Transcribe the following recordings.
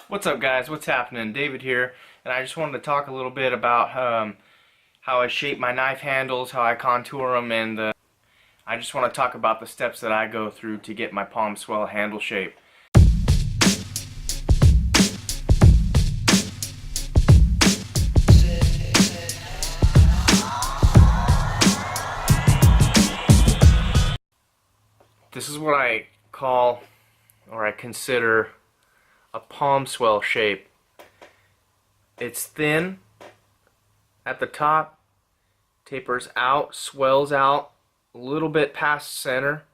What's up, guys? What's happening? David here, and I just wanted to talk a little bit about how I shape my knife handles, how I contour them, and I just want to talk about the steps that I go through to get my palm swell handle shape. This is what I call, or I consider, a palm swell shape. It's thin at the top, tapers out, swells out a little bit past center,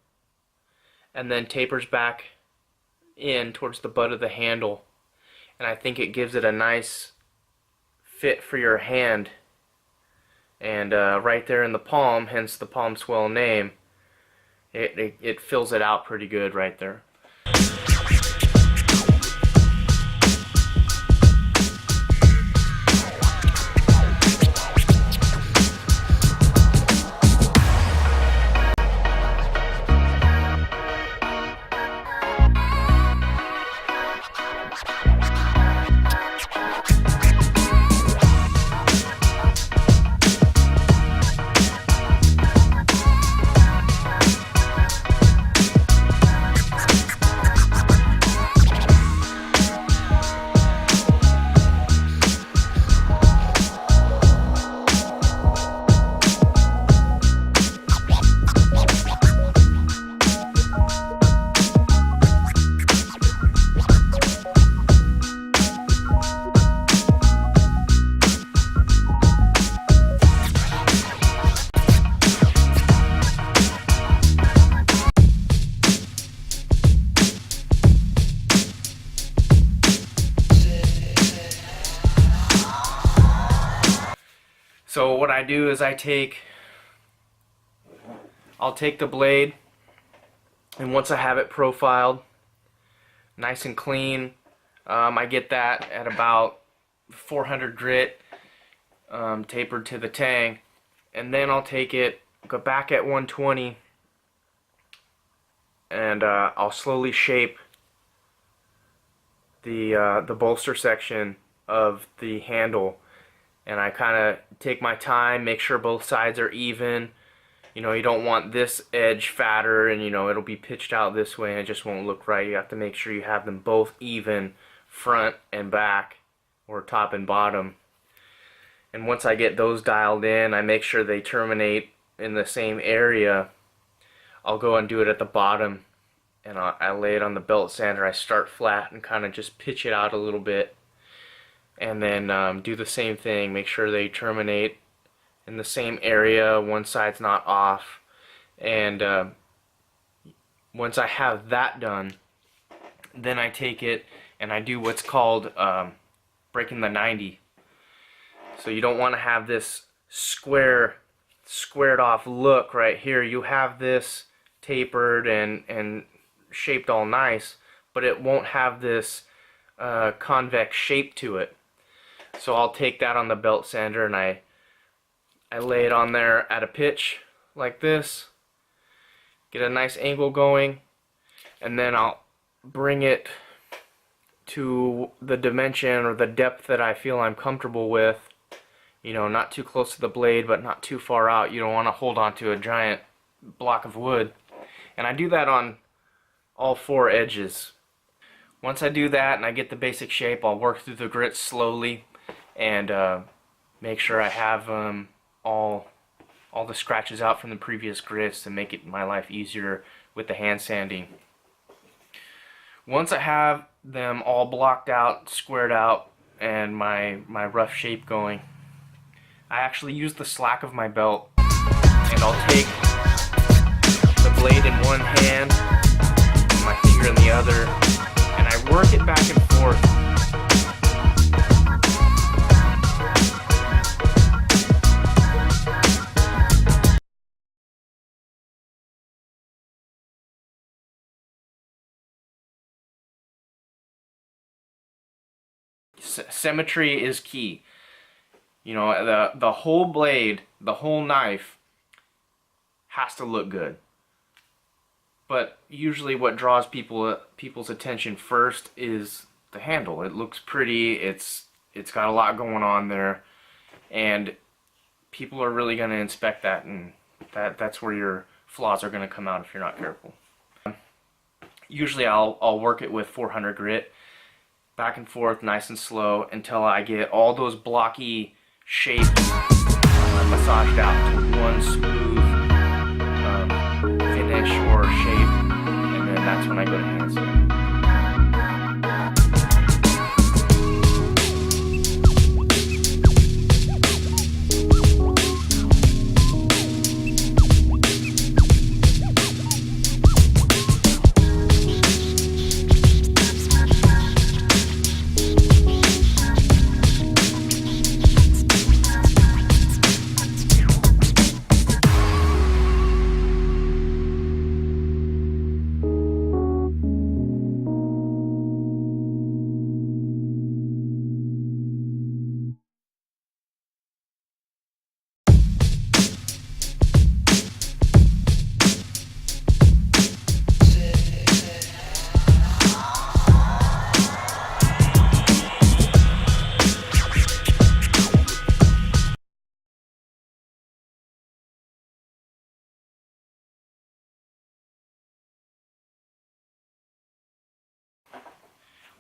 and then tapers back in towards the butt of the handle. And I think it gives it a nice fit for your hand. And right there in the palm, hence the palm swell name, it fills it out pretty good right there. So what I do is I'll take the blade, and once I have it profiled nice and clean, I get that at about 400 grit, tapered to the tang, and then I'll take it, go back at 120, and I'll slowly shape the bolster section of the handle. And I kind of take my time, make sure both sides are even. You know, you don't want this edge fatter and, you know, it'll be pitched out this way and it just won't look right. You have to make sure you have them both even, front and back, or top and bottom. And once I get those dialed in, I make sure they terminate in the same area. I'll go and do it at the bottom, and I lay it on the belt sander. I start flat and kind of just pitch it out a little bit. And then do the same thing, make sure they terminate in the same area, one side's not off. And once I have that done, then I take it and I do what's called breaking the 90. So you don't want to have this squared off look right here. You have this tapered and shaped all nice, but it won't have this convex shape to it. So I'll take that on the belt sander and I lay it on there at a pitch like this, get a nice angle going, and then I'll bring it to the dimension or the depth that I feel I'm comfortable with. You know, not too close to the blade, but not too far out. You don't want to hold on to a giant block of wood. And I do that on all four edges. Once I do that and I get the basic shape, I'll work through the grits slowly and make sure I have all the scratches out from the previous grits to make my life easier with the hand sanding. Once I have them all blocked out, squared out, and my rough shape going, I actually use the slack of my belt, and I'll take the blade in one hand and my finger in the other, and I work it back and forth. Symmetry is key. You know, the whole blade, the whole knife has to look good. But usually what draws people's attention first is the handle. It looks pretty. It's got a lot going on there, and people are really going to inspect that, and that's where your flaws are going to come out if you're not careful. Usually I'll work it with 400 grit, back and forth, nice and slow, until I get all those blocky shapes massaged out to one smooth finish or shape, and then that's when I go to hand sand.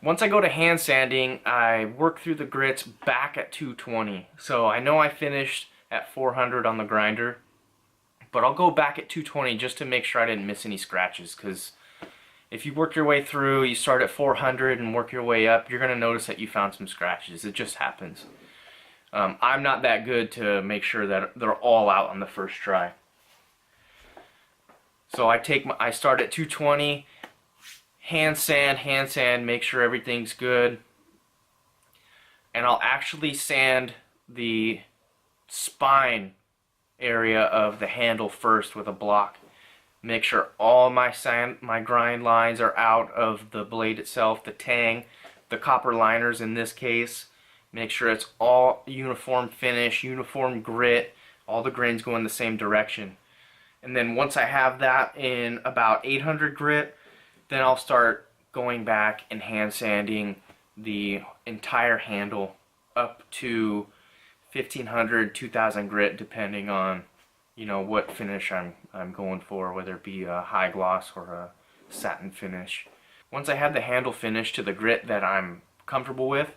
Once I go to hand sanding, I work through the grits back at 220. So I know I finished at 400 on the grinder, but I'll go back at 220 just to make sure I didn't miss any scratches, because if you work your way through, you start at 400 and work your way up, you're going to notice that you found some scratches. It just happens. I'm not that good to make sure that they're all out on the first try. So I start at 220, hand sand, make sure everything's good. And I'll actually sand the spine area of the handle first with a block. Make sure all my grind lines are out of the blade itself, the tang, the copper liners in this case. Make sure it's all uniform finish, uniform grit, all the grains go in the same direction. And then once I have that in about 800 grit, then I'll start going back and hand sanding the entire handle up to 1500, 2000 grit, depending on, you know, what finish I'm going for, whether it be a high gloss or a satin finish. Once I have the handle finished to the grit that I'm comfortable with,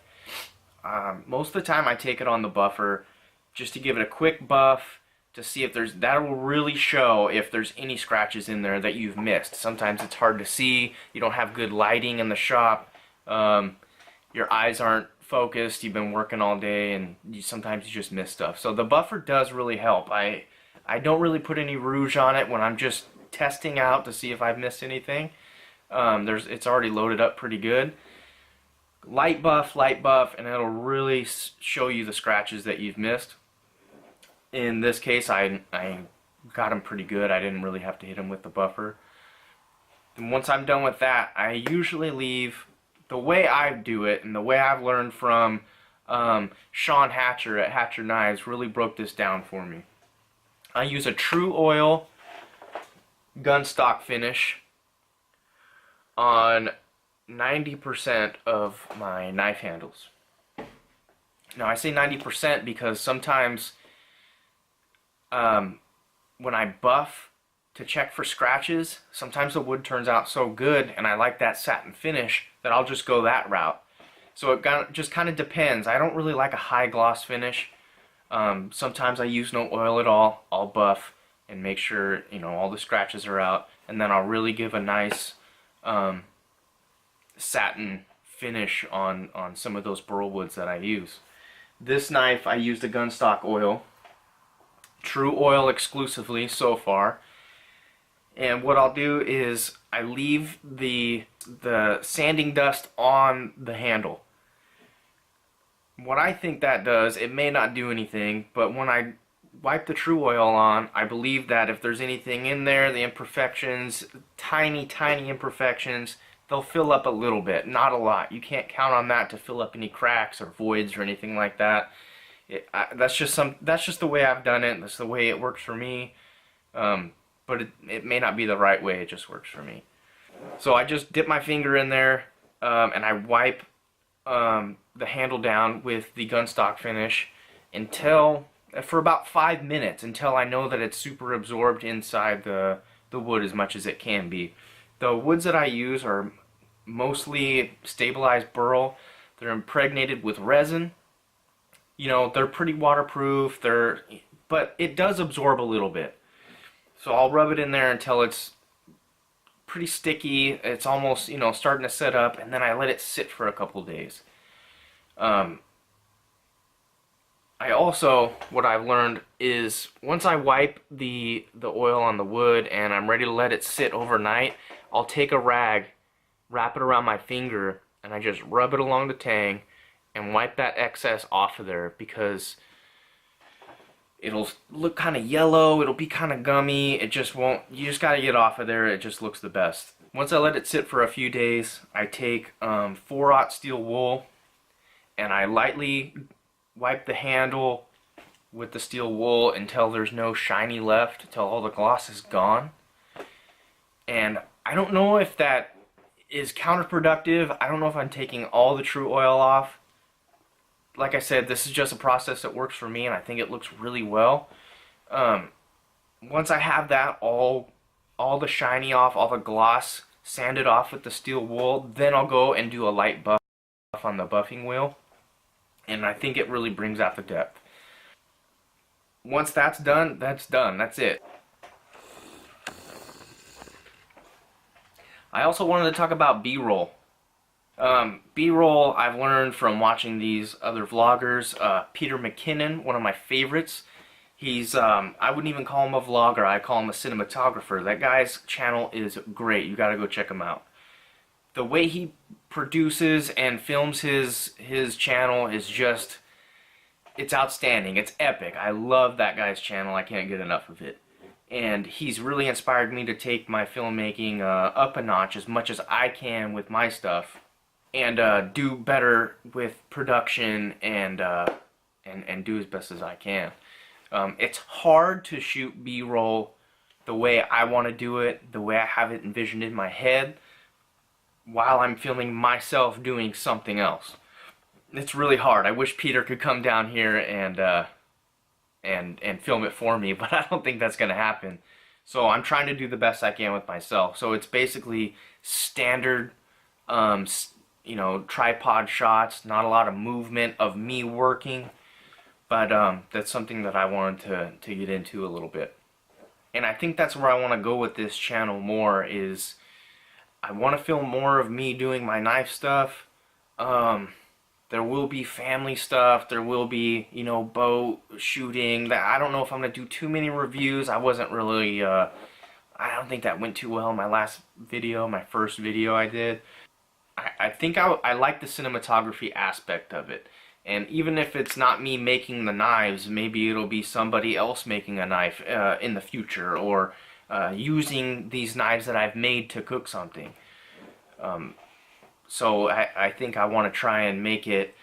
most of the time I take it on the buffer just to give it a quick buff, to see if that will really show if there's any scratches in there that you've missed. Sometimes it's hard to see, you don't have good lighting in the shop, your eyes aren't focused, you've been working all day, and sometimes you just miss stuff. So the buffer does really help. I don't really put any rouge on it when I'm just testing out to see if I've missed anything. It's already loaded up pretty good. Light buff, and it'll really show you the scratches that you've missed. In this case, I got them pretty good. I didn't really have to hit them with the buffer. And once I'm done with that, I usually leave, the way I do it, and the way I've learned from Sean Hatcher at Hatcher Knives really broke this down for me. I use a True Oil gun stock finish on 90% of my knife handles. Now I say 90% because sometimes when I buff to check for scratches, sometimes the wood turns out so good and I like that satin finish that I'll just go that route. So it just kind of depends. I don't really like a high gloss finish. Sometimes I use no oil at all. I'll buff and make sure, you know, all the scratches are out, and then I'll really give a nice satin finish on some of those burl woods that I use. This knife I used the gun stock oil, True Oil exclusively so far, and what I'll do is I leave the sanding dust on the handle. What I think that does, it may not do anything, but when I wipe the True Oil on, I believe that if there's anything in there, the imperfections, tiny imperfections, they'll fill up a little bit, not a lot. You can't count on that to fill up any cracks or voids or anything like that. That's just the way I've done it. That's the way it works for me. But it may not be the right way. It just works for me. So I just dip my finger in there and I wipe the handle down with the gunstock finish until for about 5 minutes, until I know that it's super absorbed inside the wood as much as it can be. The woods that I use are mostly stabilized burl. They're impregnated with resin. You know, they're pretty waterproof. But it does absorb a little bit. So I'll rub it in there until it's pretty sticky. It's almost, you know, starting to set up, and then I let it sit for a couple days. I also, what I've learned is once I wipe the oil on the wood and I'm ready to let it sit overnight, I'll take a rag, wrap it around my finger, and I just rub it along the tang and wipe that excess off of there, because it'll look kind of yellow, it'll be kind of gummy, it just won't, you just got to get off of there, it just looks the best. Once I let it sit for a few days, I take 4/0 steel wool and I lightly wipe the handle with the steel wool until there's no shiny left, until all the gloss is gone. And I don't know if that is counterproductive. I don't know if I'm taking all the true oil off. Like I said, this is just a process that works for me, and I think it looks really well. Once I have that all the shiny off, all the gloss sanded off with the steel wool, then I'll go and do a light buff on the buffing wheel, and I think it really brings out the depth. Once that's done, that's it. I also wanted to talk about B-roll. B-roll I've learned from watching these other vloggers. Peter McKinnon, one of my favorites. He's, I wouldn't even call him a vlogger, I call him a cinematographer. That guy's channel is great, you gotta go check him out. The way he produces and films his channel is just, it's outstanding, it's epic. I love that guy's channel, I can't get enough of it. And he's really inspired me to take my filmmaking up a notch as much as I can with my stuff, and do better with production and do as best as I can. It's hard to shoot B-roll the way I want to do it, the way I have it envisioned in my head, while I'm filming myself doing something else. It's really hard. I wish Peter could come down here and film it for me, but I don't think that's going to happen. So I'm trying to do the best I can with myself. So it's basically standard, you know, tripod shots, not a lot of movement of me working, but that's something that I wanted to get into a little bit. And I think that's where I want to go with this channel more, is I want to film more of me doing my knife stuff. There will be family stuff, there will be, you know, bow shooting. I don't know if I'm going to do too many reviews. I wasn't really, I don't think that went too well in my last video, my first video I did. I think I like the cinematography aspect of it. And even if it's not me making the knives, maybe it'll be somebody else making a knife in the future, or using these knives that I've made to cook something. So I think I want to try and make it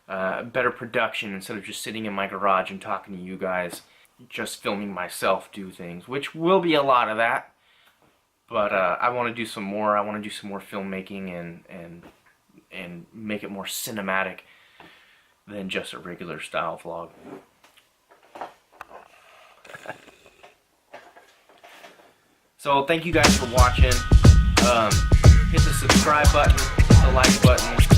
better production instead of just sitting in my garage and talking to you guys, just filming myself do things, which will be a lot of that. But I want to do some more. I want to do some more filmmaking and make it more cinematic than just a regular style vlog. So thank you guys for watching. Hit the subscribe button, hit the like button.